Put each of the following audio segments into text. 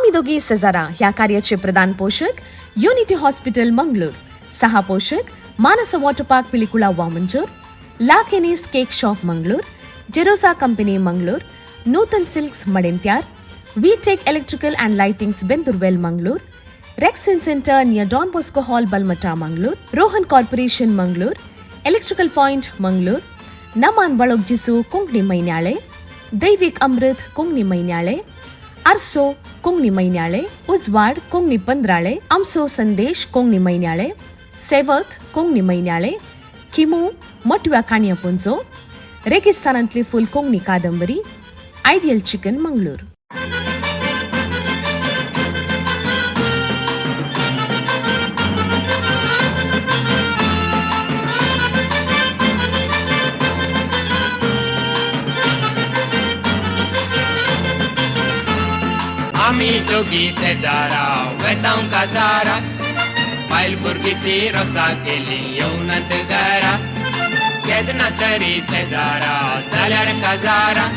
आम्ही दोघी सजारा ह्या कार्याचे प्रधान पोषक युनिटी हॉस्पिटल मंगळूर, सहा पोषक मानस वॉटर पार्क पिलिकुळा वामंजूर, ला केनीस cake shop Mangalore, Jerosa company Mangalore, Nutan silks Madantyar, V tech electrical and lightings Bendurwell Mangalore, rexine centre near Don Bosco hall Balmatta Mangalore, Rohan corporation Mangalore, electrical point Mangalore, नमान बळोग जिसू कोंकणी मैन्याळे, दैविक अमृत कोंकणी मैन्याळे, आरसो कोंकणी मैन्याळे, उजवाड कोंकणी पंद्राळे, आमसो संदेश कोंकणी मैन्याळे, सेवक कोंकणी मैन्याळे, किमू मोटव्या काणया पुंजो, रेगिस्तानांतली फुल कोंकणी कादंबरी, आयडियल चिकन मंगळूर. आम्ही दोघी शेजारा वेतांव काजारा, बायल भुरगीची रोसा केली येवनात घरा, केदना तरी शेजारा जाल्यार काजारा,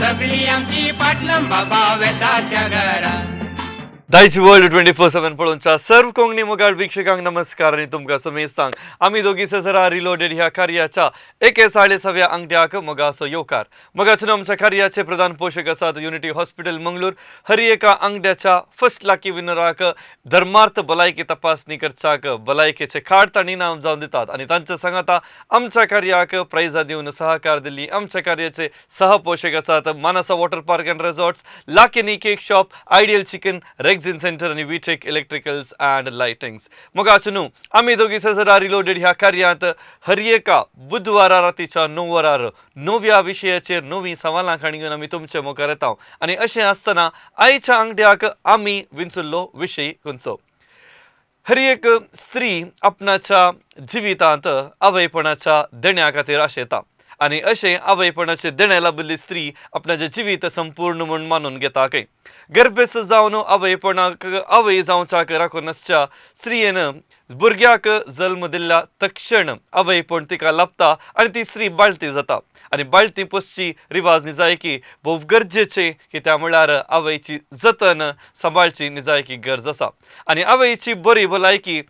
सगळी आमची पाटलम बाबा वेता त्या घरा. दायची वर्ल्ड 24/7 पळोवनच्या सर्व कोंकणी मोगाळ वीक्षकांक नमस्कार आणि तुमकां समेस्तांक आमी दोगी सजरा रिलोडेड ह्या कार्याच्या 41व्या अंगड्याक मोगासो येवकार. मोगाचून आमच्या कार्याचे प्रधान पोषक आसात युनिटी हॉस्पिटल मंगळूर. हरी एका अंगड्याच्या फर्स्ट लाकी विनराक धर्मार्थ भलायकी तपासणी करच्याक भलायकेचे कार्ड तांणी इनाम जावन दितात आणि तांचे सांगाता आमच्या कार्याक प्राइजां दिवन सहकार दिल्ली. आमच्या कार्याचे सह पोषक आसात Manasa water park and resorts, लाकेनी cake shop, ideal chicken, rexine centre आणि V tech electricals and lightings. मोगाचून आमी दोगी सजरा रिलोडेड ह्या कार्यात हरी एका बुधवारा रातीच्या 9 वरार नव्या विशयाचेर नवी सवालां घेवन आमी तुमचे मुखार येता आणि अशें आसतना आयच्या अंगड्याक आमी विंचुल्लो विशय खंयचो. हरी एक स्त्री आपणाच्या जिवितांत अवयपणाच्या देण्या खातीर आशेता आणि अशें अवयपणाचे देणे लाभिल्ली स्त्री आपणाचें जिवीत संपूर्ण म्हूण मानून घेता. गर्भस्थ जावन अवयपणाक अवय जावच्याक राखून आसच्या स्त्रियेन भुरग्याक जल्म दिल्ल्या तक्षण अवयपण तिका लाभता आणि ती स्त्री बाळती जाता आणि बाळती पोसची रिवाज निजायकी भोव गरजेचे कित्याक म्हळ्यार आवयची जतन सांबाळची निजायकी गरज आसा आणि आवयची बरी भलायकी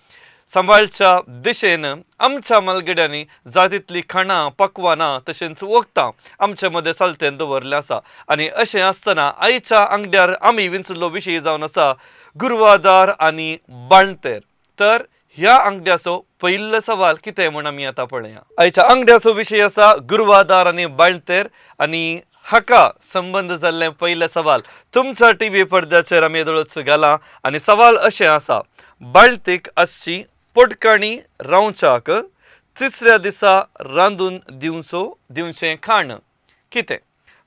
सांबाळच्या दिशेन आमच्या मलगड्यांनी जातीतली खाणां पक्वानां तशेंच वखदां आमचे मदें सालतेन दवरलें आसा आणि अशें आसतना आयच्या अंगड्यार आमी विंचुल्लो विशय जावन आसा गुरवादार आनी बाणतेर. तर ह्या अंगड्याचो पयलो सवाल कितें म्हूण आमी आतां पळया. आयच्या अंगड्याचो विशय आसा गुरवादार आनी बाणतेर आणि हाका संबंध जाल्ले पयले सवाल तुमच्या टीव्ही पडद्याचेर आमी येदळूच घाला आणि सवाल अशें आसा. बाळतीक आसची पोटकाणी रावच्याक तिसऱ्या दिसा रांदून दिवचें खाण कितें?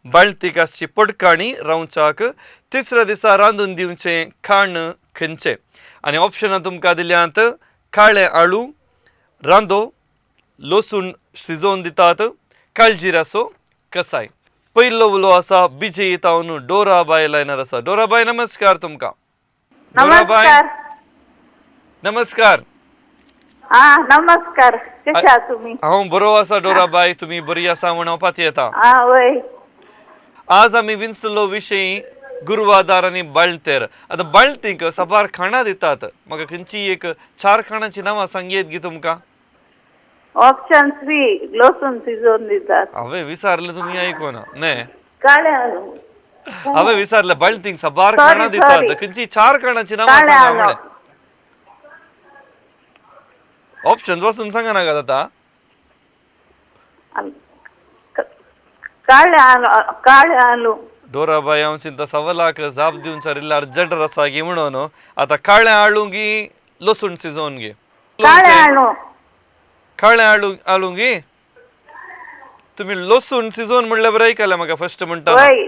बाळतीक आसची पोटकाणी रावच्याक तिसऱ्या दिसा रांदून दिवचें खाण खंयचें? आनी ऑप्शनां तुमकां दिल्यांत काळे आळू, रांदो, लसूण शिजोवन दितात, काळजिराचो कसाय. पयलो उलो आसा बिजे तावन डोराबाई लायनार आसा. डोराबाई नमस्कार तुमकां. नमस्कार. नमस्कार. हा नमस्कार. कशे आहात तुम्ही? हांव बरो आसा डोराबाई, तुमी बरी आसा म्हण हांव पाती येता. वय. आज आमी विंचलो विशय गुरवादार आनी बाळतेर. आतां बाळतीक सबार खाणां दितात, म्हाका खंयची एक 4 खाणांची नांवां सांगयेत गी तुमकां. ऑप्शन 3 लसूण शिजोवन दितात. हांवें विचारलें तुमी आयकोना न्हय. काळे आलू. हांवें विचारलें बाळतीक सबार खाणां दितात, खंयची 4 खाणांची नांवां काळे सांगा आलू. म्हळें. ऑप्शन्स वाचून सांगा नाका जाता. काळे आलू. डोराबाई हांव चिंता सवालाक जाप दिवन विचारिल्ल्यार अर्जंट आसा गी म्हणून. आतां काळे आळू गी लसूण शिजोवन गे. काळे आलू. काळे आळू गी. तुम्ही लसूण शिजोवन म्हणल्यार बरें आयकलें म्हाका फर्स्ट म्हणटा. वय.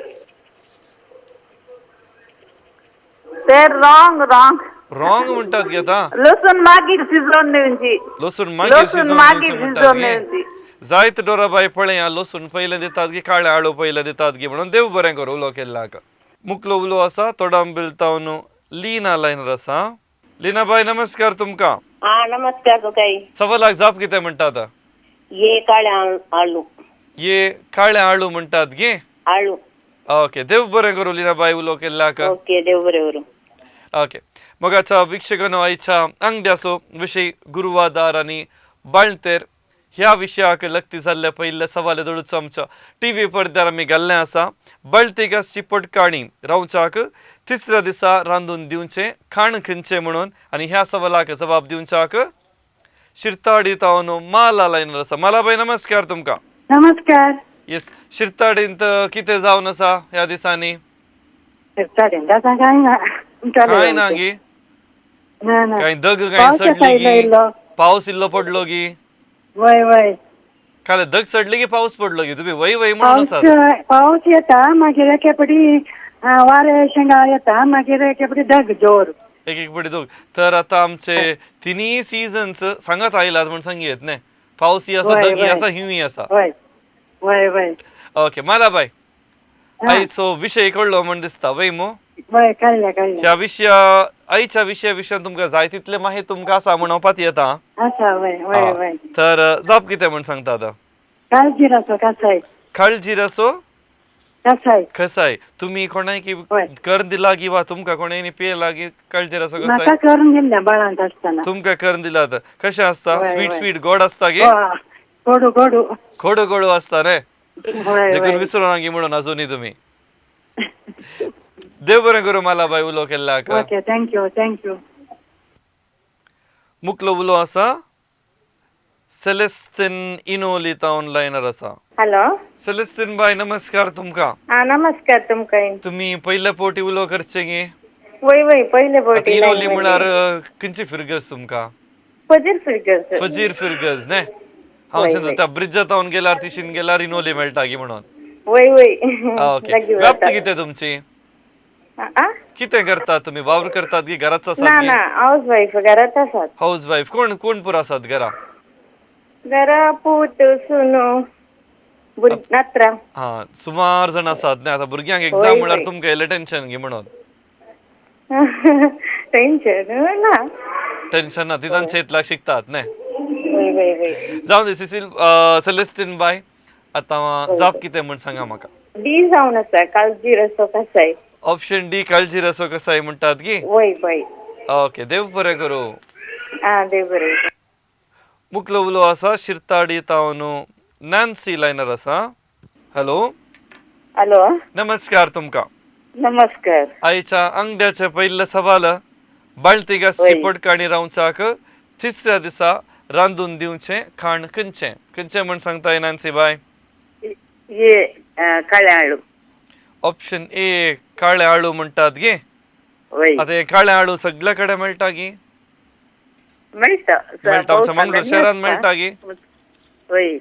ते रॉंग रॉंग रॉंग म्हणटात गे आता. लसूण मागीर शिजोवन दिवची. लसूण मागीर शिजोवन दिवची. जायत डोराबाई पळया लसूण पयलें दितात गी, काळे आळू पयलें दितात गी म्हणून देव बरें करूं उलो केल्ल्याक. मुकलो उलो आसा तोडांबिल तावन लीना लायनर आसा. लीनाबाई नमस्कार तुमकां. नमस्कार तुकाई. सवालाक जाप कितें म्हणटात? ये काळे आलू. ये काळे आळू म्हणटात गे. आळू. ओके देव बरें करू लिनाबाई उलो केल्ल्याक ओके देव बरें करूं. ओके मोगाच्या वीक्षकांनो आयच्या अंगड्याचो विशय गुरुवादार आनी बाळतेर ह्या विशयाक लक्ती जाल्ले पयले सवाल दळूचो आमच्या टीव्ही पडद्यार आमी घाल्लें आसा बळतिगासची पडकाणी रावच्याक तिसऱ्या दिसा रांदून दिवचें खाण खंयचें म्हणून आनी ह्या सवालाक जबाब दिवच्याक शिरताडी तावन माला लायनर आसा मालाबाई नमस्कार तुमकां. नमस्कार. येस शिरताडींत कितें जावन आसा ह्या दिसांनी चालेल आता काय ना काय ना गी ना ना काय दग काय पावसा सडली साईडला गी इल्लो. पाऊस इल्लो पडलो गी वय वय काय दग सडली की पाऊस पडलो गी तुम्ही वय वय म्हणून पाऊस आसात पाऊस येता मागीर एकेपटी वारे शेंगा येता मागीर एकेपटी ढग जोर. एक एक पडी दोग तर आता आमचे तिन्ही सीझन्स सांगत आयलात म्हणून सांगित न्ही पाऊस आसा वय, दगी वय. आसा हिंवी आसा. वय वय वय ओके मालाबाई हा. आयचो विषय कळलो म्हण दिसता वय मो वय कळ्ळें कळ्ळें ह्या विशया आयच्या विशयान तुमकां जाय तितले माहीत तुमकां आसा म्हणोवपाक येता आसा वय वय वय. तर जाप कितें म्हण सांगता आतां काळजी रासो कसाय काळजीर असो कसाय. कसाय तुम्ही कोणाय की होय. कर्ण दिला की वा तुमका कोणाय पियला की काळजीर असो म्हाका कसाय करून दिल्लें बाळांत आसतना. तुमका कर्ण दिला तर कशें आसता होय, स्वीट होय. स्वीट गोड आसता की कोडू कोडू. खोडू खोडू आसता रे वय देखून वय. विसरू ना की म्हणून अजूनही तुम्ही देव बरें करूं मालाबाई उलो केल्ल्याक ओके थँक्यू थँक्यू. मुकलो उलो आसा सेलेस्टिन इनोली ऑनलायनर आसा. हॅलो. सेलेस्टिन बाय नमस्कार तुमका. नमस्कार तुमकां. तुम्ही पयले पोटी उलो करचे गे वय वय पयले आता बोटी इनोली म्हळ्यार खंयची फिरगस तुमका फजीर फिरगस. फजीर फिरगज न्ही हांव वय, सांगता वय. त्या ब्रिजा तावन गेल्यार तिशीन गेल्यार इनोली मेळटा गी म्हणून. वय वय. ओके लागीं व्याप्त वता. कितें तुमची आ? कितें करतात तुम्ही वावर करतात की घराच ना आसात ना हाऊस वाईफ घरात आसात. हाऊस वाईफ कोण कोण पुरो आसात घरा घरा पूत सुनो नात्रा. हा सुमार जाण आसात न्ही आता भुरग्यांक होय, एक्झाम म्हळ्यार होय. तुमकां येयलें टेन्शन घे म्हणून टेन्शन ना. टेन्शन ना ती तांच्या इतल्याक शिकतात न्ही वय वय वय. जावन दी सेलेस्टीन बाय आता जाप कितें म्हण सांगा म्हाका. डी जावन आसा काळजी रसो कसाय. ऑप्शन डी काळजी रसो कसाय म्हणटात गी वय वय. ओके देव बरें करूं. देव बरें. मुकलो उलो आसा शिरताडी तावन नॅन्सी लायनर आसा. Hello hello. नमस्कार तुमकां. नमस्कार. आयच्या अंगड्याचे पयले सवाल बाळतिगासची वय. पडकाणी रावच्याक तिसऱ्या दिसा रांदून दिवचें खाण खंयचें खंयचें म्हण सांगता नॅन्सी बाय. ये काळे आळू. ऑप्शन ए काळे आळू म्हणटात गे. वय. आता हे काळे आळू सगळे कडेन मेळटा गी मेळटा. मेळटा आमच्या मंगळूर शहरात मेळटा गी. वय.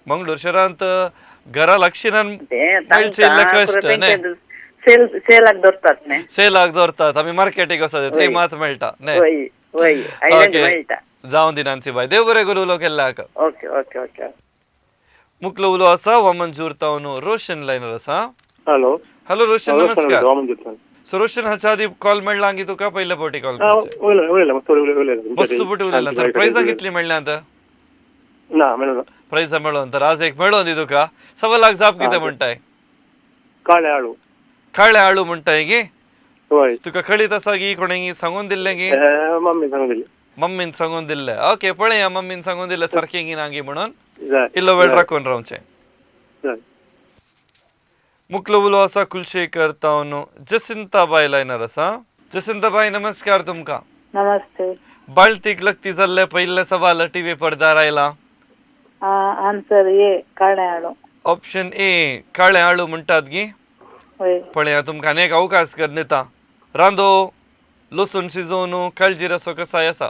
मंगळूर शहरांत घरा लागशिनान ते मेळचे इल्ले कश्ट न्ही सेलाक धरतात न्ही. सेलाक दवरतात आमी मार्केटीक वचत थंय वय. मात मेळटा न्ही. वय वय आयलंड ओके. मेळटा. जावं दी नान्सी बाय देव बरें करूं उलो केल्ल्याक. Okay okay okay. मुकलो उलो आसा वमंजूर तावन रोशन लायनर आसा. हॅलो हॅलो रोशन नमस्कार. रामन सो रोशन हाच्या आधी कॉल मेळ्ळा की तुका पयले फावटी कॉल उलयला मस्त उलयला मस्त पुटी उलयला तर प्रायझां कितली मेळ्ळ्या आतां ना मेळना प्रायझां मेळोन तर आज एक मेळोन दी तुका सवालाक जाप कितें म्हणटाय. काळे आळू काळे आळू म्हणटाय गे होय तुका कळीत आसा की कोणी सांगून दिल्लें गे मम्मी सांगून दिली मम्मीन सांगून दिल्लें. ओके पळया मम्मीन सांगून दिल्लें सारकें गी ना गी म्हणून जाय इल्लो वेळ राखून रावचें. जाय मुकलो उलो आसा कुलशेकर तावन जसिंता बाय लायनर आसा. जसिंता बाय नमस्कार तुमकां. नमस्ते. बाळतीक लक्ती जाल्ले पयले सवाल टीव्ही पडद्यार आयला. आन्सर ये काळे आळू. ऑप्शन ए काळे आळू म्हणटात गी वय. पळया तुमकां आनी एक अवकाश कर दिता. रांदो लसूण शिजोवन काळजी रसो कसाय आसा.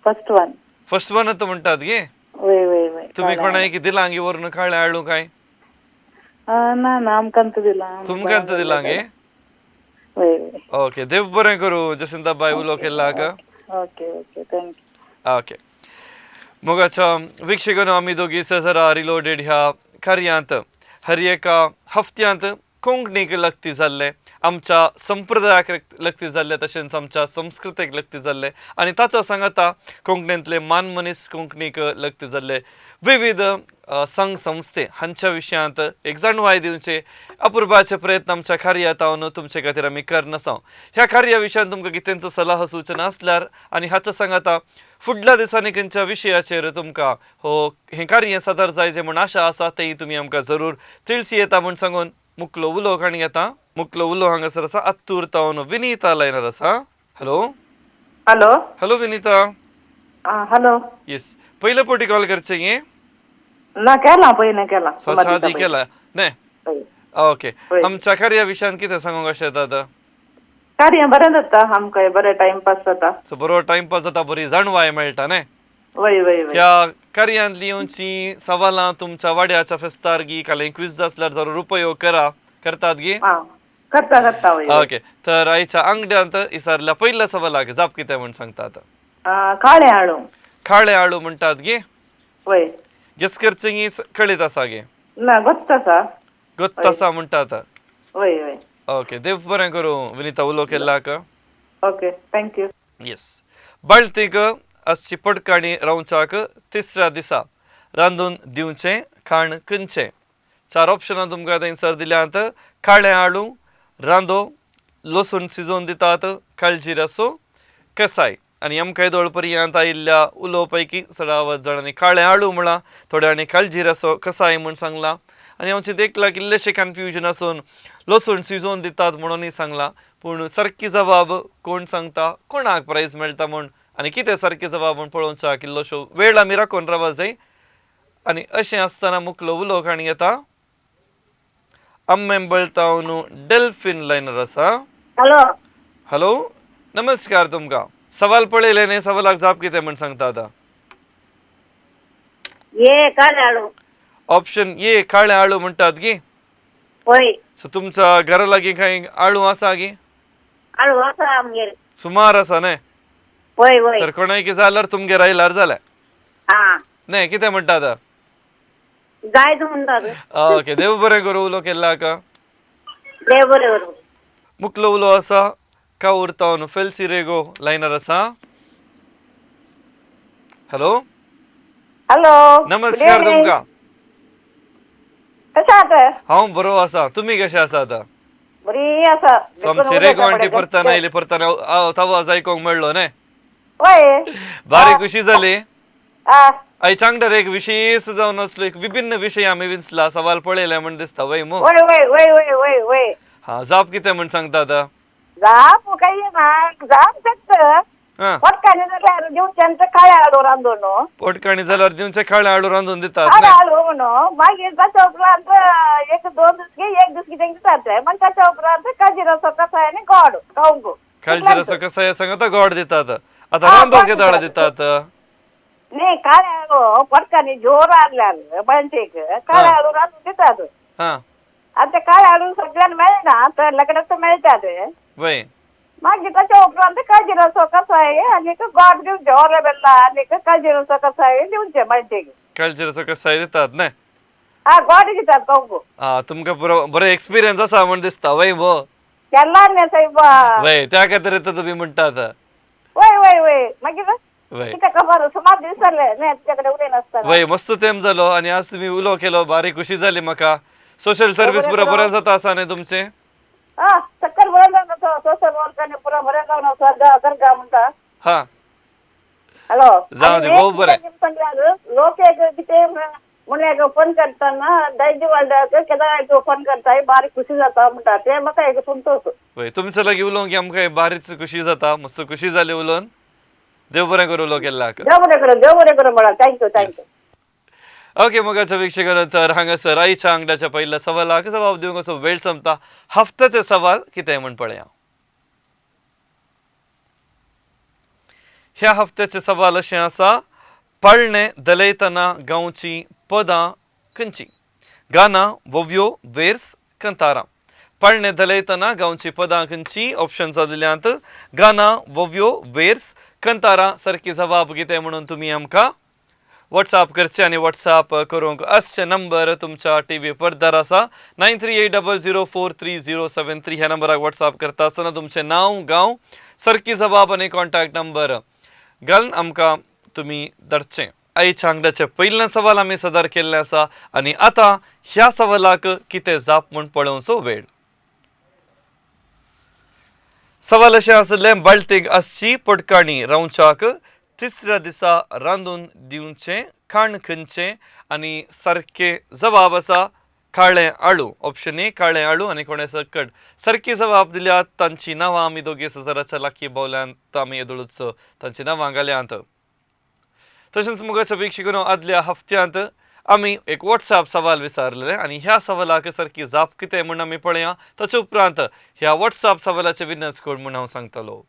First one. फर्स्ट वनच म्हणटात गे वय वय वय. तुम्ही कोणाय की दिला गी वरून काळे आळू काय ना ना आमकांत दिला. तुमकां दिला गे. वय वय. ओके देव बरें करूं जसिंता बाय उलो केल्ल्याक. Okay okay thank you. ओके मोगाच्या वीक्षकांनो आमी दोगी सजरा रिलोडेड ह्या कार्यांत हर एका हफ्त्यांत कोंकणीक लक्ती जाल्ले आमच्या संप्रदायाक लक्ती जाल्ले तशेंच आमच्या संस्कृतेक लक्ती जाल्ले आनी ताचो सांगता कोंकणींतले मानमनीस कोंकणीक लक्ती जाल्ले विविध संघ संस्थे हांच्या विशयांत एक जाणवाय दिवचे अपुरबाचे प्रयत्न आमच्या कार्यातावन तुमचे खातीर आमी करन आसा ह्या कार्या विशयान तुमकां कितेंचो सल्ला सूचना आसल्यार आनी हाच्या सांगता फुडल्या दिसांनी खंयच्या विशयाचेर तुमकां हें कार्य सादर जायचें म्हण आशा आसा तेंय तुमी आमकां जरूर तिळसी येता म्हण सांगून मुकलो उलोवंक आनी येता मुकलो उलो हांगासर आसा आत्तूर तावन विनीता लायनार आसा hello hello hello Vinita hello yes पयले फावटी कॉल करचें गे ना केला पयलीं केला सादी केला न्हय हय. ओके आमच्या कार्या विशयान कितें सांगूंक अशें येता कार्य बरें जाता आमकां बरें टायमपास जाता सो बरो टायमपास जाता बरी जाणवाय मेळटा न्हय वय वय वय ह्या कार्यांतली येवची सवालां तुमच्या वाड्याच्या फेस्तार गी काले क्विज आसल्यार जरूर उपयोग करतात गी आं करता करता वय वय. ओके तर आयच्या अंगड्यांत इसारल्या पयल्या सवालाक जाप कितें म्हण सांगतात काळे आळू खाळे आळू म्हणटात गे वय गेस करचें गी कळीत आसा गे ना गोस्त आसा गोत्त आसा म्हणटात वय वय ओके देव बरें करूं विनीता उलो केल्लाक ओके थँक्यू येस बाळतीक आजची पडकाणी रावच्याक तिसऱ्या दिसा रांदून दिवचें खाण खंयचें 4 ऑप्शनां तुमकां थंयसर दिल्यांत काळे आळू रांदो लसूण शिजोवन दितात काळजी रसो कसाय आनी आमकां दोळ पर्यंत आयिल्ल्या उलो पैकी 16 जाणांनी काळे आळू म्हणला थोड्यांनी काळजी रसो कसाय म्हूण सांगला आनी आमचे देखला किल्लेशें कन्फ्युजन आसून लसूण शिजोवन दितात म्हणूनय सांगला पूण सारकी जबाब कोण सांगता कोणाक प्रायज मेळटा म्हूण आनी कितें सारकी जबाब म्हूण पळोवचा किल्लोशो वेळ आमी राखून रावपा जाय आनी अशें आसतना मुकलो उलो आनी येता अम्मेंबळतावन डेल्फिन लायनर आसा हॅलो हॅलो नमस्कार तुमकां सवाल पळयले न्ही सवालाक जाप कितें म्हण सांगता आतां ये काळे आळू ऑप्शन ए काळे आळू म्हणटात गी वय सो तुमच्या घरा लागीं खंय आळू आसा गी आळू आसा आमगेर सुमार आसा न्हय वय वय तर कोणाक जाल्यार तुमगेर आयल्यार जालें आं न्हय कितें म्हणटात जाय म्हणटात ओके देव बरें करूं उलो केल्लाक देव बरें करूं मुकलो उलो आसा काऊर तावन फेल्सी रेगो लायनर आसा हॅलो हॅलो नमस्कार तुमकां कशें आहात हांव बरो आसा तुमी कशें आसात बरी आसा सो आमची रेगो आंटी परतान आयली परतान आवाज आयकोंक मेळ्ळो न्हय वय बारी खुशी जाली आं आयच्या अंगडार एक विशेष जावन असलो एक विभिन्न विशय आमी विंचला सवाल पळयले म्हण दिसता वय मो वय वय वय वय वय वय हा जाप कितें म्हण सांगतात जाप काही ना जाप शकतं हा पटकाने जाल्यार दिवच्यांचं काळे आळू रांदून न्हू पोटकाणी जाल्यार दिवचे खाळे आळू रांदून दितात काळे न्हय आळू म्हणून मागीर ताच्या उपरांत 1-2 दीस घे 1 दीस कितें दितात मग ताच्या उपरांत काजी रसो कसाय आनी गोड खावंक काळजी रसो कसाय सांगता गोड दितात आता रांदोक केदाळ दितात न्ही काळे आळू पटकानी जोर आसल्यार बांयचेक काळे आळू रांदून दितात हा आनी ते काळे आळू सगळ्यान मेळना तर लग्नाक मेळटात वय मागीर ताच्या उपरांत काजी रसो कसाय आनी गोड दिवचे ओले बेल्ला आनी काजी रसो कसाय दिवचे बांयचेक काळजी रसो कसाय दितात न्हय हा गोड दितात खावंक हा तुमकां बरो एक्सपिरियन्स आसा म्हण दिसता वय मो केला न्ही सायबा वय त्या खातीर तुमी म्हणटात वय वय वय मागीर वय कितें खबर सुमार दीस जाले न्ही तुजे कडेन उलयन आसतना वय मस्त तेम जालो आनी आज तुमी उलो केलो बारी खुशी जाली म्हाका सोशल सर्वीस पुरो बरें जाता आसा न्ही तुमचें हा सक्कल बरें जावन आसा सोशल वर्कांनी पुरो बरें जावन आसा करता म्हणटा हा हॅलो जाऊ दे, भोव बरें. लोक एक कितें म्हणल्यार ओपन करतना दैजी वाड्याक केदार ओपन करताय बारीक खुशी जाता म्हणटा ते म्हाका एक संतोष वय तुमचे लागीं उलोवंक आमकां बारीच खुशी जाता मस्त खुशी जाली उलोवन देव बरें करूं उलो केल्लाक देव बरें करूं म्हणा थँक्यू थँक्यू ओके मोगाच्या वीक्षकांनो तर हांगासर आयच्या अंगडाच्या पहिल्या सवालाक जबाब दिवंक असो वेळ संपता हफ्त्याचे सवाल कितें म्हण पळया ह्या हफ्त्याचे सवाल अशें आसा पळणे दलयतना गांवची पदां खंयची गाना वोव्यो वेर्स कंतारा पळणे दलयतना गांवची पदां खंयची ऑप्शन्सां दिल्यांत गाना वोव्यो वेर्स कंतारा सारकी जबाब कितें म्हणून तुमी आमकां व्हॉट्सअप करचे आणि व्हॉट्सअप करूंक असचे नंबर तुमच्या टीव्ही पडद्यार आसा 9380043073 ह्या नंबराक व्हॉट्सअप करता आसतना तुमचे नाव गांव सरकी जबाब आणि कॉन्टॅक्ट नंबर घालून आमकां तुमी धाडचे आयच्या अंगडाचे पयलें सवाल आमी सदर केल्लें आसा आनी आतां ह्या सवालाक कितें जाप म्हूण पळोवचो वेळ सवाल अशें आसलें बाल्टीक आसची पडकाणी रावच्याक तिसऱ्या दिसा रांदून दिवचें खाण खंयचें आनी सारके जबाब आसा काळें आळू ऑप्शन ए काळें आळू आनी कोणे सकट सारकी जबाब दिल्यात तांची नांवां आमी दोगी सराच्या लाकी बावल्यांत आमी येदळूच तांची नांवां घाल्यांत तशेंच मुगाच्या वीक्षकांनो आदल्या हफ्त्यांत आमी एक व्हॉट्सअप सवाल विचारलेले आनी ह्या सवालाक सारकी जाप कितें म्हूण आमी पळया ताचे उपरांत ह्या व्हॉट्सअप सवालाचे विनर्स कोण म्हूण हांव सांगतलो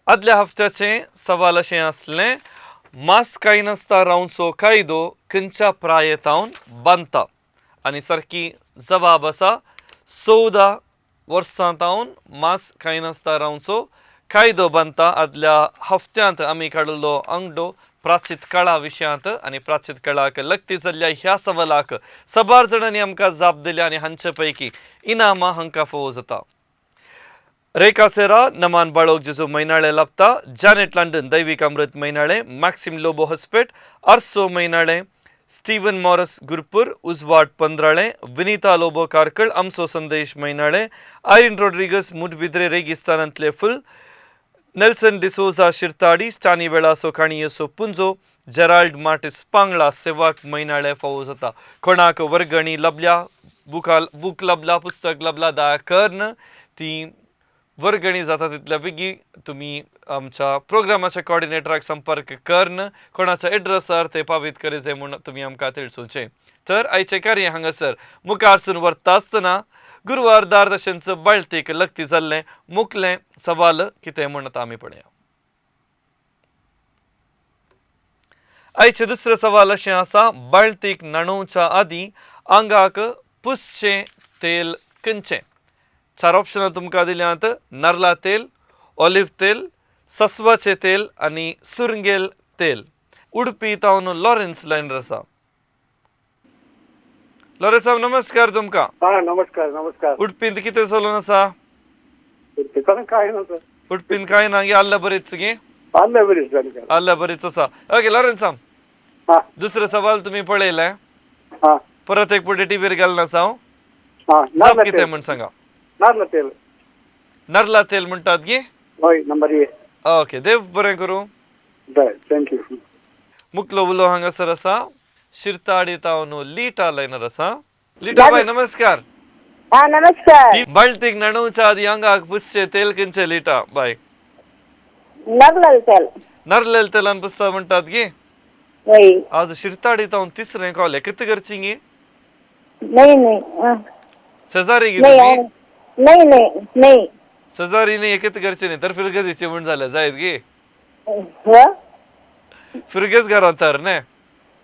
आदल्या हफ्त्याचे सवाल अशें आसलें मास कांय नासता रावचो कायदो खंयच्या प्रायेतावन बांदता आनी सारकी जबाब आसा 14 वर्सांतावन मास कांय नासता रावचो कायदो बांदता आदल्या हफ्त्यांत आमी काडिल्लो अंगडो प्राचीत काळा विशयांत आनी प्राचीत काळाक लक्ती जाल्ल्या ह्या सवालाक सबार जाणांनी आमकां जाप दिल्या आनी हांचे पैकी इनामां हांकां फावो जाता रेखा सेरा नमान बाळोक जेजू मैनाळे लाभता जॅनेट लंडन दैविक अमृत मैनाळे मॅक्सिम लोबो हॉस्पेट अर्सो मैनाळे स्टीवन मॉरस गुरपूर उजवाड पंद्राळे विनीता लोबो कारकळ आमचो संदेश मैनाळे आयरिन रॉड्रिगस मुडबिद्रे रेगिस्तानांतले फुल नेल्सन डिसोजा शिरताडी स्टानी वेळा सोखाणियसो पुंजो जेराल्ड मार्टिस पांगळा सेवाक मैनाळे फावो जाता कोणाक वर्गणी लभल्या बूक लभला पुस्तक लभला दया करन ती वर्गणी जाता तितल्या बेगी तुमी आमच्या प्रोग्रामाच्या कॉर्डिनेटराक संपर्क करन कोणाच्या एड्रेसार ते पावीत करीचे म्हूण तुमी आमकां तिळसूचे तर आयचे कार्य हांगासर मुखारसून व्हरता आसतना गुरुवार दार तशेंच बाळटीक लक्ती जाल्लें मुखलें सवाल कितें म्हणटा आमी पळया आयचे दुसरे सवाल अशें आसा बाळटीक न्हाणोवच्या आदीं आंगाक पुसचें तेल खंयचें 4 ऑप्शनां तुमकां दिल्यांत नारळा तेल ऑलिव्ह तेल सस्वाचें तेल आनी सुरंगेल तेल उडपी तावन लॉरेन्स लायनर आसा लॉरेन्स साहेब नमस्कार तुमकां हा नमस्कार नमस्कार उडपींत कितें चलून आसा तिकडे काय नव्हतं उडपीन कांय ना गे आल्ल्या बरीच गे आलं बरीच जाणकार आल्ल्या बरीच आसा ओके लॉरेन्स साहेब हा दुसरे सवाल तुमी पळयले हा परत एक पुटे टीव्हीर घालना आसा हांव हा जाप कितें म्हण सांगा नारळ तेल नारळा तेल म्हणटात गे होय नंबर 1 ओके देव बरें करूं बरें थँक्यू मुकलो उलो हांगासर आसा शिरताडी तावन लिटा लायनर आसा लिटा बाय नमस्कार हा नमस्कार बाल्टीक न्हाणोवच्या आदीं आंगाक पुसचें तेल खंयचें लिटा बाय नारळ तेल नारळेल तेलान पुसता म्हणटात गे होय आज शिरताडी तावन तिसरें कॉल कितें करची गे नाही शेजारी गे नाही तुमी नाही नाही शेजारी नाही कितें करचें न्ही तर फिरगेजीचे म्हण जालें जायत गे फिरगेज घरांत तर न्ही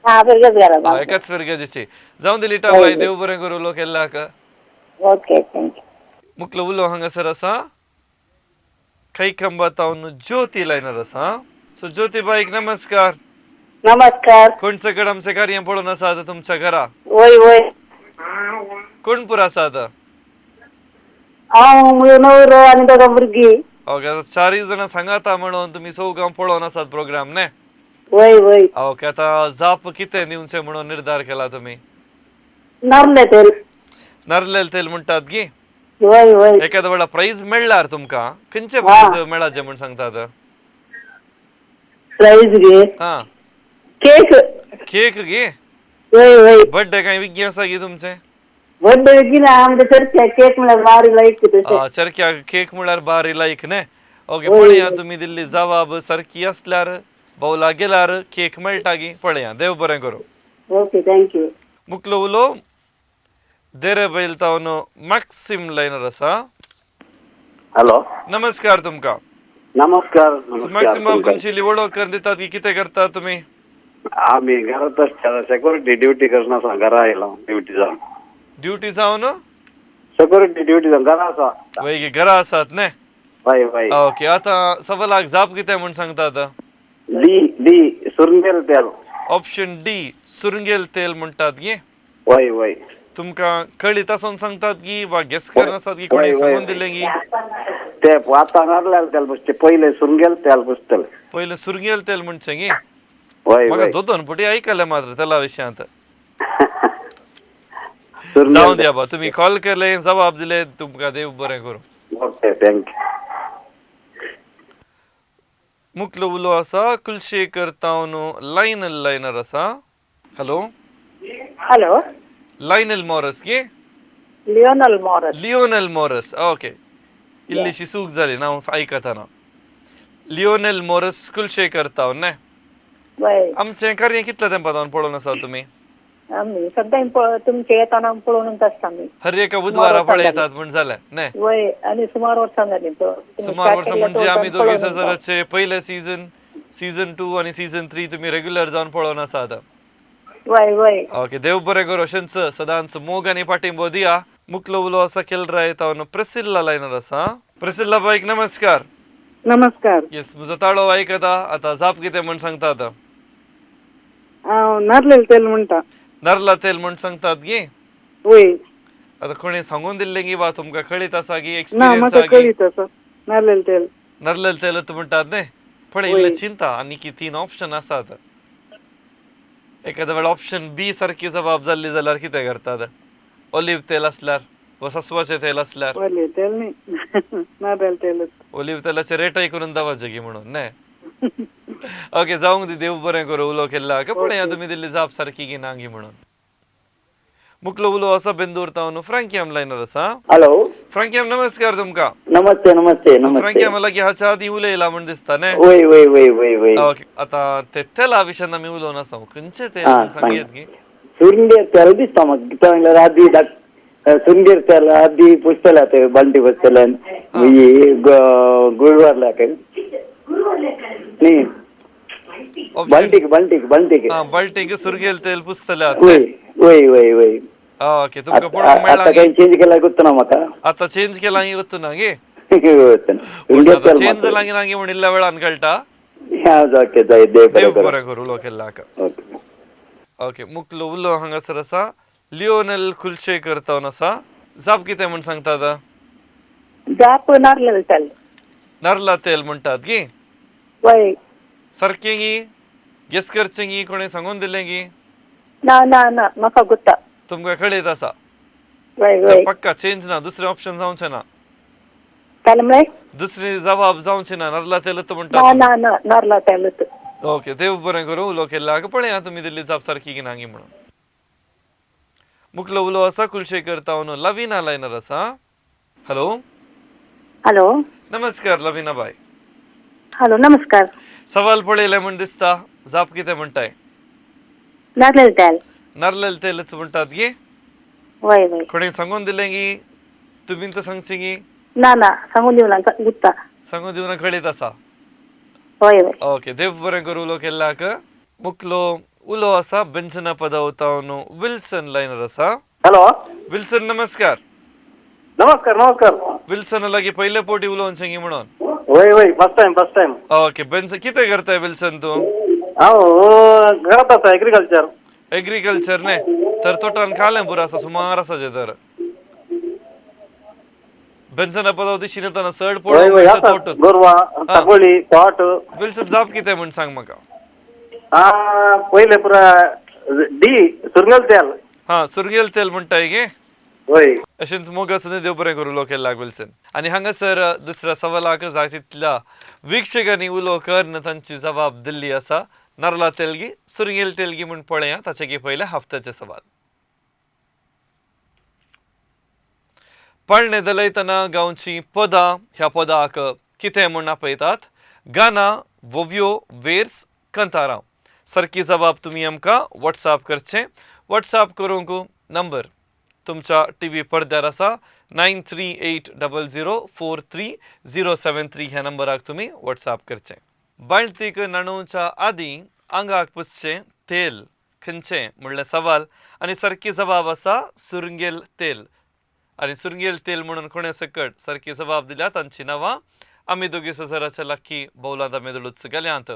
हा फिरगत घरा एकाच फिरगेजीची जावन दी लिटा बाय देव बरें करूं उलो केल्ल्याक ओके थँक्यू मुकलो उलो हांगासर आसा कैकंबा तावन ज्योती लायनर आसा सो ज्योती बाईक नमस्कार नमस्कार कोण सकट आमचें कार्य पळोवन आसा तुमच्या घरा वय वय कोण पुरो आसा आतां हांव नवरो आनी दोगां भुरगीं ओके चारय जाणां सांगाता म्हणून तुमी चौगां पळोवन आसात प्रोग्राम न्ही वय वय ओके आतां जाप कितें दिवचें म्हणून निर्धार केला तुमी नारळ तेल नारळेल तेल म्हणटात गी वय वय एखाद्या वेळा प्राइज मेळ्ळ्यार तुमकां खंयचे प्राइज मेळाचे म्हण सांगतात प्राइज गे हा केक केक गे वय वय बर्थडे काय विज्ञ आसा गी तुमचे बर्थडे गी ना आमच्या चर्चा केक म्हणल्यार भारी लायक तशें चरक्या केक म्हळ्यार बारी लायक न्ही ओके पळया तुमी दिल्ली जबाब सारकी आसल्यार बावला गेल्यार केक मेळटा गी पळया देव बरें करूं ओके थँक्यू मुकलो उलो देरे बैल तावन मॅक्सिम लायनर आसा हॅलो नमस्कार तुमकां नमस्कार मॅक्सिम बाब तुमची वळख करून दितात की कितें करता तुमी आम्ही घरातच सेक्युरिटी ड्युटी करना आसा घरा आयला ड्युटी जावन ड्युटी जावन सेक्युरिटी ड्युटी जावन घरा आसा वय घरा आसात न्ही बाय बाय ओके आतां सवालाक जाप कितें म्हण सांगतात डी सुरंगेल तेल. ऑप्शन डी सुरंगेल तेल म्हणतात गे. वय वय. तुमका कळीत असून सांगतात की वा गेस करण्यासाठी की कोणी सांगून दिले की ते आता नारळाला तेल पुसते पहिले सुरंगेल तेल पुसतले. पहिले सुरंगेल तेल म्हणचे गे. वय मग वय. दोन पुटी ऐकलं मात्र त्याला विषयांत सुरंगेल जाऊन द्या बा तुम्ही कॉल केले जबाब दिले तुमका देव बरें करू. Okay thank you. मुकलो उलो असा कुलशे करतावनो लायनर असा. हॅलो हॅलो लायनल मॉरस की लिओनल मॉरस. लिओनेल मॉरस ओके इल्लीशी चूक झाली नाव ऐकताना. लिओनेल मॉरस कुलशे करताव ने वय आमचे कार्य कितल्या तेंपान पळोवन आसा तुम्ही. आम्ही सध्या तुमचे येताना पळोवनच आसता आमी. हर एका बुधवारा पळयतात म्हण जालें ने. वय आणि सुमार वर्सां जाली सुमार वर्ष म्हणजे आम्ही दोघी सराचे पहिले सीझन 2 आणि सीझन 3 तुम्ही रेग्युलर जाऊन पळोवन आसा आता. वय वय. ओके देव बरें करू अशेंच सदांच मोग आणि पाठिंबो दिया. मुकलो उलो असा केलरा येता प्रेसिल्ला लायनर असा. प्रेसिल्ला बाईक नमस्कार. नमस्कार. येस म्हजो ताळो आयकता आता जाप कितें म्हण सांगता आता. हांव नारळेल तेल म्हणटा. नारळा तेल म्हण सांगतात गे. वय. आता कोणी सांगून दिले की बा तुमका कळीत आसा की ना एक्सपिरियन्स म्हाका आसा की कळीत आसा नारळेल तेल. नारळेल तेल म्हणतात न्ही. पण इल्ले चिंता आणि की 3 ऑप्शन आसात. एखाद्या वेळ ऑप्शन बी सारखी जबाब जाल्ली जाल्यार कितें करतात. ऑलिव्ह तेल असल्यार व सस्वाचे तेल असल्यार. ओले तेल न्ही नारळेल तेलच. ऑलिव्ह तेलाचे रेटय करून दवाचे की म्हणून ने. ओके जाऊंक दी देव बरें करू उलो केला का पण या तुम्ही दिल्ली जाप सारखी की नांगी म्हणून. मुकलो उलो असा बेंदूरता फ्रँकियम लायनर असा. हॅलो फ्रँकियम नमस्कार तुमका. नमस्ते नमस्ते नमस्ते. फ्रँकियम मला की हाच्या आधी उलयला म्हण दिसता ने. वय वय वय वय वय. ओके आता ते तेला विशयान आमी उलोवन आसा खंयचे तेल हा, म्हण सांगयत की. सुरंगेल तेल दिसता म्हाका कित्याक म्हणल्यार आदी सुरंगेल तेल आदी पुसतले ते बाल्टी पुसतल्यान गुळवारल्याक न्ही बाल्टीक हा बल्टीक सुरगेल तेल पुसतले वय वय वय वय. ओके तुमका पळोवंक मेळला आता की काही चेंज केला गुत्तना म्हाका. आता चेंज केला की वत्तू ना गे. सुरंगेल तेल चेंज जाला की नांगी म्हणिल्ल्या वेळान कळटा. ओके जाय देव देव बरें बरें करू उलो केला का. ओके. ओके मुकलो उलो हांगासर आसा लिओनेल कुलशे करतावन आसा. जाप कितें म्हण सांगता आता. जाप नारळेल तेल. नारळा तेल म्हणटात की. वय. सारकें की गेस करचें की कोणी सांगून दिलें की. ना ना ना म्हाका गुत्ता. तुमकां कळीत आसा. वय तर वय. पक्का चेंज ना दुसरे ऑप्शन जावचें ना. काय म्हणले. दुसरी जबाब जावची ना नारळा तेलच ना म्हणटात. ना ना नारळा तेलच. ओके देव बरें करू उलो केला पळया तुम्ही दिल्ली जाप सारकी की नांगी म्हणून. मुकलो उलो आसा कुलशे करतावन लविना लायनर आसा. हॅलो हॅलो नमस्कार लविना बाय. हॅलो नमस्कार. सवाल पळयले म्हण दिसता जाप कितें म्हणटाय. नारळेल तेल. नारळेल तेलच म्हणटात गे. वय वय. कोणी सांगून दिलें की तुम्ही तर सांगची की. ना ना सांगून दिवना गुत्ता. सांगून दिवना कळीत आसा. वय वय. ओके देव बरें करू उलो केलाक. मुकलो उलो आसा बेंचना पदावतावन विल्सन लायनर आसा. हॅलो विल्सन नमस्कार. नमस्कार नमस्कार. विल्सन लागी पहिले पोटी उलोवचें की म्हणून. वय वय फर्स्ट टाइम. ओके बेंच कितें करताय विल्सन तू. हांव घरात आसा एग्रीकल्चर. एग्रीकल्चर ने तर तोटान कालें पुरो आसा सुमार आसा जे तर. बेंचना पदाव दिशीन येताना चड वय वय पडो आसा तोट. गोरवां सापळी तोट. विल्सन जाप कितें म्हण सांग म्हाका. पहिले पुरा डी सुरंगेल तेल. हा सुरगेल तेल म्हणटाय गे. वय. अशेंच मोग आसून देव बरें करू उलो केला विल्सन. आनी हांगासर दुसऱ्या सवालाक जाय तितल्या वीक्षकांनी उलो करन तांची जबाब दिल्ली आसा. नारळा तेलगी सुरंगेल तेलगी म्हण पळया ताचे की पहिले हफ्त्याचे सवाल. पाळणे दलयतना गावची पदां ह्या पदाक कितें म्हण आपयतात. गाना वोव्यो वेर्स कंतारां. सारकी जबाब तुम्ही आमकां व्हॉट्सॲप करचें. व्हॉट्सॲप करूंक नंबर तुमच्या टीव्ही पडद्यार आसा 9380043073 ह्या नंबराक तुम्ही व्हॉट्सॲप करचें. बाळतीक नाणूच्या आदी आंगाक पुसचें तेल खंयचें म्हणलें सवाल आनी सारकी जबाब आसा सुरंगेल तेल. आनी सुरंगेल तेल म्हणून कोणे सकट सारकी जबाब दिल्या तांची नांवां आमी दोगी सराच्या लाखी बौलांत आमी दळूच गेल्यांत.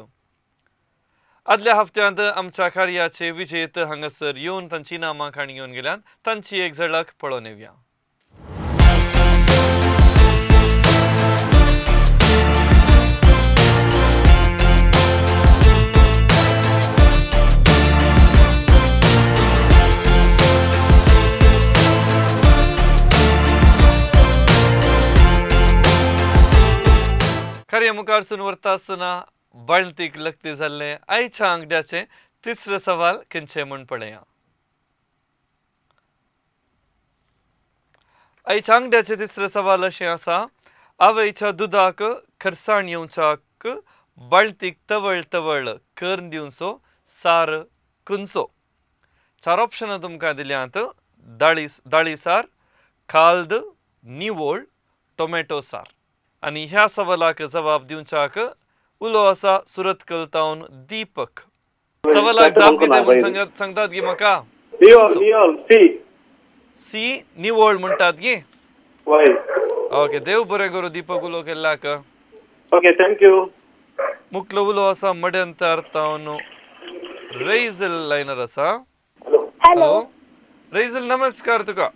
आदल्या हप्त्यांत आमच्या कार्याचे विजेते हांगासर येवन तांची नामांकन घेवन गेल्यान तांची एक झलक पळोवन येवया. कार्य मुखार सुन व्हरता आसतना बाळंतीक लक्ती जाल्ले आयच्या अंगड्याचे तिसरे सवाल खंयचे म्हूण पळया. आयच्या अंगड्याचे तिसरे सवाल अशें आसा, आवयच्या दुदाक खरसाण येवच्याक बाळंतीक तवळ तवळ कर्ण दिवचो सार खंयचो. 4 ऑप्शनां तुमकां दिल्यांत. दाळी सार, खाल्द, निवळ, टोमॅटो सार. आणि ह्या सवालाक जबाब दिवच्याक उलो आसा सुरतकल तावन दीपक. सवालाक जाप कितें म्हूण सांगतात गी म्हाका? सी निवळ म्हणटात गी. ओके, देव बरें करूं दीपक उलो केल्ल्याक. Okay, thank you. मुख्य उलो आसा मड्यांतर तावन रेझल लायनर आसा. हॅलो रेझल, नमस्कार तुका.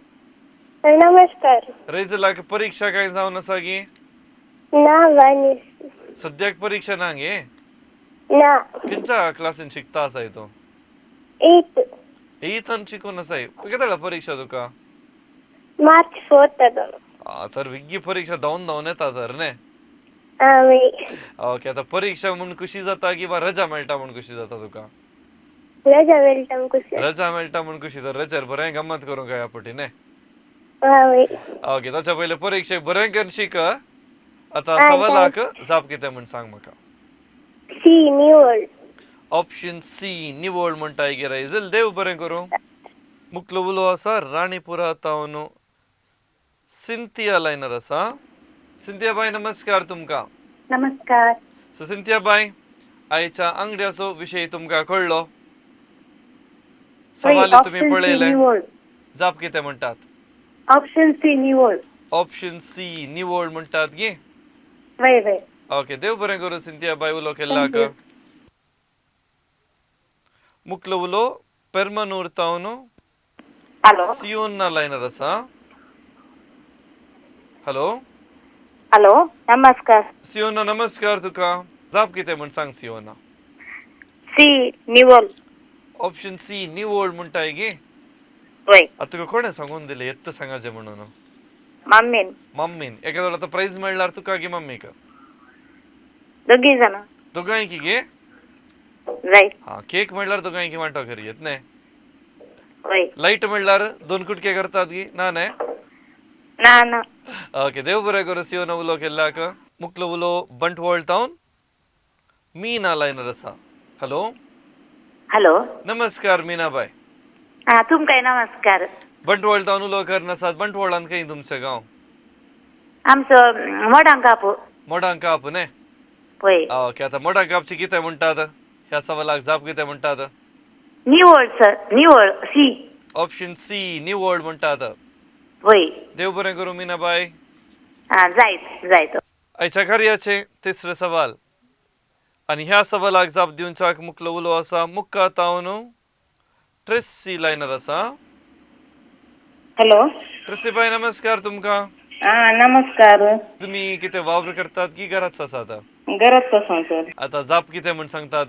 नमस्कार. रेझलाक परीक्षा काय जावन आसा गी? ना वाणी. सद्याक परीक्षा ना गे? ना. खंयच्या क्लासीन शिकता आसाय तूं? 8 एथन शिकून आसाय. केन्ना परीक्षा तुका? मार्च 4 तर विज्ञी परीक्षा धांवन येता तर न्ही. ओके, आता परीक्षा म्हणून खुशी जाता किंवा रजा मेळटा म्हणून खुशी जाता तुका? रजा मेळटा खुशी. रजा मेळटा म्हणून खुशी. तर रजेर बरें गंमत करूंक ह्या फावटी न्ही. ओके, ताच्या पयले परीक्षेक बरें करून शिक. आता सवालाक जाप कितें म्हूण सांग म्हाका. सी निवळ. ऑप्शन सी निवळ म्हणटाय गे रेझल, देव बरें करूं. मुख्य उलो आसा राणीपुरा तावन सिंथिया लायनर आसा. सिंथिया बाई, नमस्कार तुमकां. नमस्कार. सिंथिया बाई, आयच्या अंगड्याचो विशय तुमकां कळलो? सवाल तुम्ही पळयले. जाप कितें म्हणटात? ऑप्शन सी निवळ. ऑप्शन सी निवळ म्हणटात गे. वय. ओके, देव बरें करूं सिंथिया बाई उलो केल्ल्याक. मुख्य उलो पेरमानूर तावन सियोना लायनर आसा. हॅलो हॅलो, नमस्कार. सियोना, नमस्कार तुका. जाप कितें म्हूण सांग सियोना. सी निवळ. ऑप्शन सी निवळ म्हणटाय गे. वय. आता तुका कोणे सांगून दिले येत सांगायचे म्हणून? मम्मीन. मम्मीन. एखाद्या आता प्राइज मेळल्यार तुका की मम्मीक? दोघी जण. दोगांयकी गे. राईट. हा, केक म्हणल्यार दोगांयकी वांटो खरी येत न्ही. वय. लाईट म्हणल्यार 2 कुटके करतात गी ना न्ही. ना. ओके, देव बरें करूं सियोना उलो केल्ल्याक. मुख्य उलो बंटवळ तावन मीना लायनर आसा. Hello hello. नमस्कार मीना बाय. हा, तुमकां नमस्कार. बंटवळ तावन उलो करनासात. बंटवळान खंय तुमचें गांव? आमचं मोडांकापू. मोडांकाप न्ही. वय. ओके, आता मोडांकापची कितें म्हणटात? ह्या सवालाक जाप कितें म्हणटात? निवळ सर. निवळ. सी. ऑप्शन सी निवळ म्हणटात. वय. देव बरें करूं मीनाबाई. हा, जायत. आयच्या कार्याचे तिसरे सवाल आणि ह्या सवालाक जाप दिवच्याक मुख्य उलो आसा मुक्का तावन ट्रेसी लायनर आसा. हॅलो. ट्रेसी बाई, नमस्कार तुमकां. नमस्कार. तुम्ही कितें वावर करतात की घराच आसात? घरात आसा सर. आता जाप कितें म्हूण सांगतात?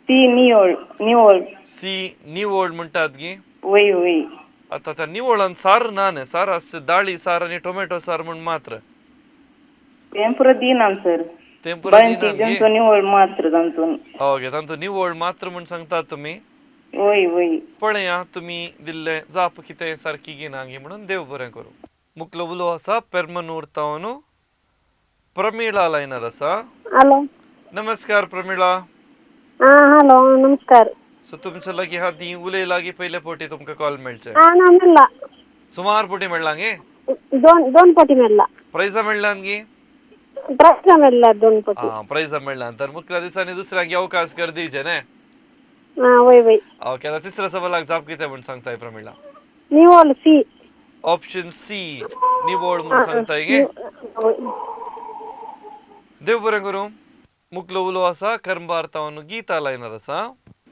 सी निवळ. सी निवळ म्हणटात गी. वय. आता त्या निवळान सार ना न्ही. सार आसता दाळी सार आणि टोमॅटो सार म्हूण मात्र. तेंपुरा दिनान सर. तेंपुरा निवळ मात्र तांतून. ओके, तांतून निवळ मात्र म्हूण सांगतात तुम्ही. वय. पळया तुम्ही दिल्ले जाप कितें सारकी गिना गी म्हणून देव बरें करूं. मुख्य उलो आसा पेरमानूर तावन प्रमिळा लायनर आसा. हॅलो. नमस्कार प्रमिळा. हॅलो, नमस्कार. सो तुमच्या लागीं हा ती उलय लागीं पयले फावटी तुमकां कॉल मेळचे. ना मेळ्ळा. सुमार फावटी मेळ्ळा गे. दोन फावटी मेळ्ळा. प्रायझां मेळ्ळ्यान गी. प्रायझां मेळ्ळा 2 फावटी. हा, प्रायझां मेळ्ळ्यान तर मुख्य दिसांनी दुसऱ्यांक अवकाश कर दिवचे न्ही. वय. ओके, आता तिसऱ्या सवालाक जाप कितें म्हूण सांगताय प्रमिळा? निवळ. सी. ऑप्शन सी निवळ म्हूण सांगताय गे. देव बरें करूं. मुकलो उलो असा करंबार तावन गीता लायनर असा.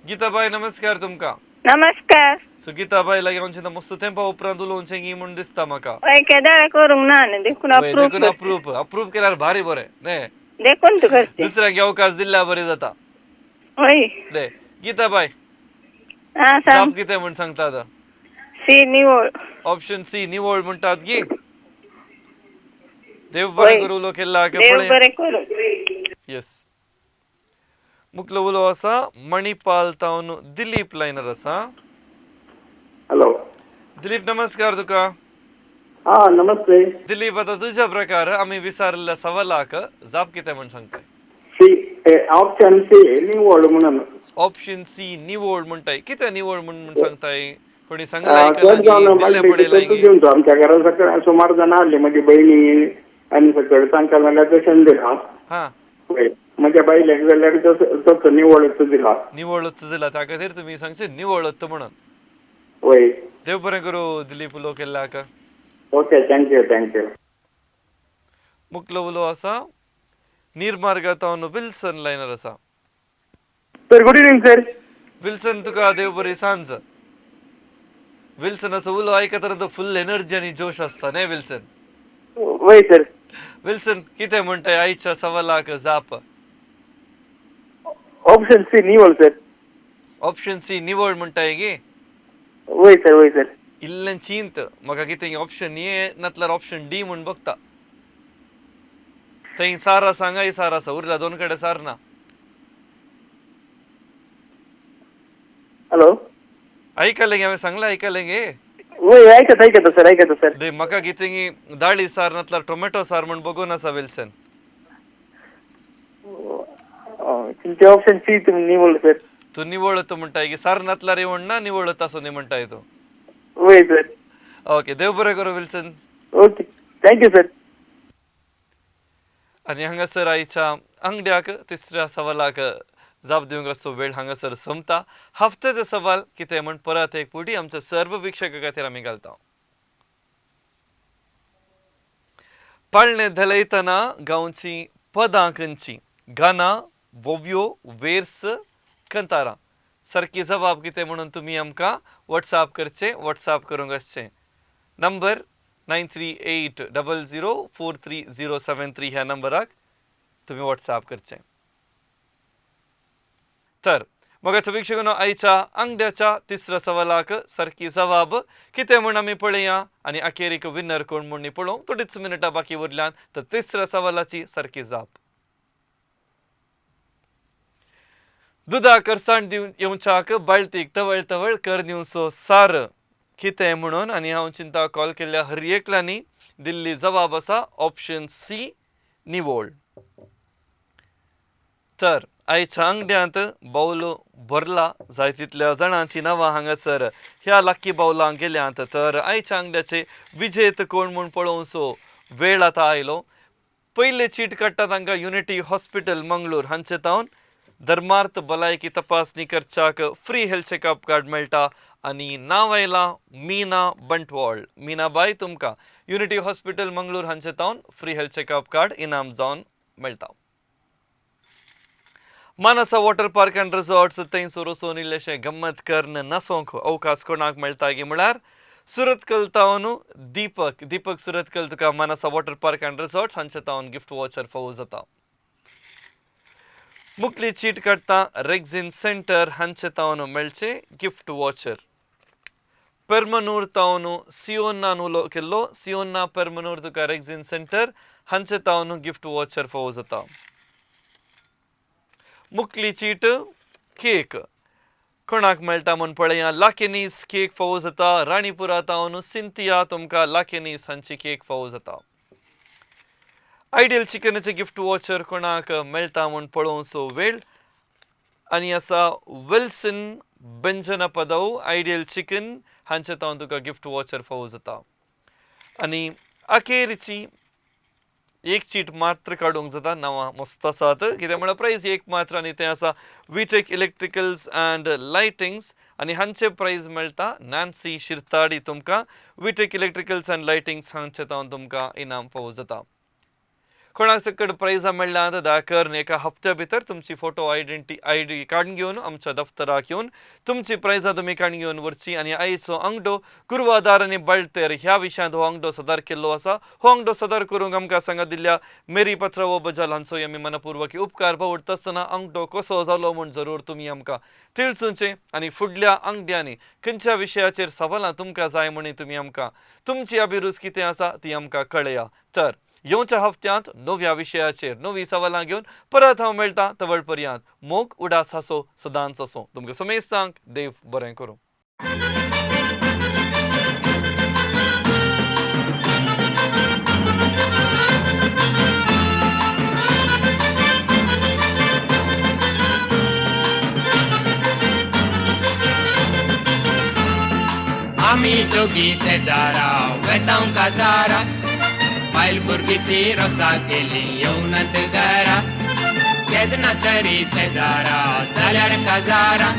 गीताबाई नमस्कार तुमका. नमस्कार सो गीताबाई लागी आमची मस्त तेंपा उपरांत उलोवन शेंगी म्हणून दिसता म्हाका. वय केदार करूंक ना न्ही देखून वय, देखून अप्रूप केल्यार भारी बरें ने. देखून तू करते दुसऱ्याक अवकाश दिल्यार बरें जाता. वय ले गीताबाई हा जाप सांग कितें म्हण सांगता आतां. सी निवळ ऑप्शन सी निवळ म्हणटात गी. देव वय. बरें करूं उलो केला देव पळय. बरें करूं येस. मुकलो उलो असा मणिपाल तावन दिलीप लायनर असा. हॅलो. दिलीप नमस्कार तुका. हा नमस्ते. दिलीप आता तुझ्या प्रकार आम्ही विचारलेल्या सवालाक जाप कितें म्हण सांगताय. सी ऑप्शन सी निवड म्हणून. ऑप्शन सी निवड म्हणताय. कितें निवड म्हणून सांगताय. कोणी सांगलाय का चड जावन दिल्ले मला पडयलाय तू घेऊन आमच्या घरा सकयल सुमार जाणां आसली माझी बहिणी आनी सकयल तांकां जाल्यार तशें दिला. हा माझ्या बायलेक जाल्यार तसो निवडच दिला. निवडच दिला त्या खातीर तुम्ही सांगचे निवडत म्हणून. वय. देव बरें करूं दिलीप उलो केल्ल्याक. Okay thank you. मुकलो उलो असा निर्मार्ग तावन विल्सन लायनर असा. Sir good evening sir. Wilson तुका देव बरी सांज. विल्सन असो उलो आयकतना फुल एनर्जी आणि जोश असता न्ही विल्सन. वय सर. विल्सन कितें म्हणटाय आयच्या सवालाक जाप. ऑप्शन सी निवड सर. ऑप्शन सी निवड म्हणटाय गे. वय सर. इल्लें चिंत म्हाका कितें ऑप्शन ए नातल्यार ऑप्शन डी म्हूण बघता. थंय सार सांगाय सार आसा उरल्या दोन कडेन सार ना. हॅलो. ऐकलें गे हांवें सांगलें ऐकलें गे. वय ऐकता सर. रे म्हाका कितें दाळी सार नातल्यार टोमॅटो सार म्हूण बघून आसा विल्सन. तुमचे ऑप्शन सी तुम्ही निवड सर. तू निवळत म्हणटाय गे सार नातल्यार येवण ना निवळत असो न्ही म्हणटाय तू. वय सर. ओके देव बरें करूं विल्सन. Okay thank you sir. आनी हांगासर आयच्या अंगड्याक तिसऱ्या सवालाक जाप दिवंक असो वेळ हांगासर सोंपता. हफ्त्याचो सवाल कितें म्हण परत एक पुटी आमच्या सर्व विक्षका खातीर आमी घालता. पाळणे धलयतना गांवची पदां खंयची. गाना वोव्यो वेर्स कंतारा. सारकी जबाब कितें म्हणून तुमी आमकां व्हॉट्सॲप करचे. व्हॉट्सॲप करूंक आसचें. नंबर 9380043073 ह्या नंबराक तुम्ही व्हॉट्सॲप करचे. तर मगाच्या वीक्षकांनो आयच्या अंगड्याच्या तिसऱ्या सवालाक सारकी जबाब कितें म्हूण आमी पळया आनी अखेरीक विनर कोण म्हूण पळोवं. थोडीच मिनटां बाकी उरल्यान तर तिसऱ्या सवालाची सारकी जाप. दुदा करसाण दिवन येवच्याक बाळटीक तवळ तवळ कर दिवचो सार कितें म्हणून आनी हांव चिंता कॉल केल्ल्या हर एकल्यांनी दिल्ली जबाब आसा ऑप्शन सी निवळ. तर आयच्या अंगड्यांत बावल भरला. जाय तितल्या जाणांची नांवां हांगासर ह्या लक्की बावलांक गेल्यांत. तर आयच्या अंगड्याचे विजेत कोण म्हूण पळोवचो वेळ आतां आयलो. पयले चीट काडटा तांकां युनिटी हॉस्पिटल मंगळूर हांचे तावन धर्मार्थ भलायकी तपासणी करच्याक फ्री हेल्थ चेकअप कार्ड मेळटा. आनी नांव आयलां मीना बंटवाळ. मीनाबाई तुमकां युनिटी हॉस्पिटल मंगळूर हांचे तावन फ्री हेल्थ चेकअप कार्ड इनाम जावन मेळटा. मानसा वॉटर पार्क अँड रिसॉर्ट्स थंयसर वचून इल्लेशें गम्मत करन नासोंक अवकाश कोणाक मेळटा गे म्हळ्यार सुरतकल तावन दीपक सुरतकल तुका मानसा वॉटर पार्क अँड रिसॉर्ट्स हांचे तावन गिफ्ट वॉचर फावो जाता. मुकली चीट काडटा रेक्झिन सेंटर हांचे तावन मेळचे गिफ्ट वॉचर. पेरमनूर तावन सियोनान उलो केल्लो. सियोना पेरमनूर तुका रेक्झिन सेंटर हांचे तावन गिफ्ट वॉचर फावो जाता. मुकली चीट केक कोणाक मेळटा म्हूण पळया. लाकेनीस केक फावो जाता. राणीपुरा तावन सिंथिया तुमकां लाकेनीस हांची केक फावो जाता. आयडियल चिकनाचे गिफ्ट वॉचर कोणाक मेळटा म्हूण पळोवचो वेळ आनी आसा विल्सन बेंजना पदव आयडियल चिकन हांचे तावन तुका गिफ्ट वॉचर फावो जाता. आनी अखेरची एक चीट मात्र काडूंक जाता. नांवां मस्त आसात कित्याक म्हळ्यार प्रायज एक मात्र आनी तें आसा विटेक इलेक्ट्रिकल्स अँड लायटिंग्स आनी हांचे प्रायज मेळटा नॅन्सी शिरताडी तुमकां विटेक इलेक्ट्रिकल्स अँड लायटिंग्स हांचे तावन तुमकां इनाम फावो जाता. कोणाक सकट प्राइजां मेळ्ळ्यांत दया करून एका हफ्त्या भितर तुमची फोटो आयडी काडून घेवन आमच्या दफ्तराक येवन तुमची प्राइजां तुमी काडून घेवन व्हरची आनी आयचो अंगठो कुरवादार आनी बळतेर ह्या विशयांत हो अंगठो सदर केल्लो आसा हो अंगठो सदर करूंक आमकां सांगात दिल्ल्या मेरी पत्रावो बजाल हांचोय आमी मनपूर्वक उपकार भावडटा आसतना अंगठो कसो जालो म्हूण जरूर तुमी आमकां तिळचुचें आनी फुडल्या अंगठ्यांनी खंयच्या विशयाचेर सवालां तुमकां जाय म्हणी तुमी आमकां तुमची अभिरूच कितें आसा ती आमकां कळया तर येवच्या हफ्त्यांत नव्या विशयाचेर नवी सवालां घेवन परत हांव मेळटा तवळ पर्यंत मोग उडास हांसो सदांच असो तुमकां समेस्तांक देव बरें करूं. आमी दोगी शेजारा वेतांव काजारा बायल भुरगी ती रोसा केली येवनात घरा केदना तरी शेजारा जाल्यार काजारा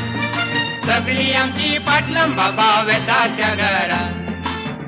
सगळी आमची पाटलम बाबा वेता त्या घरा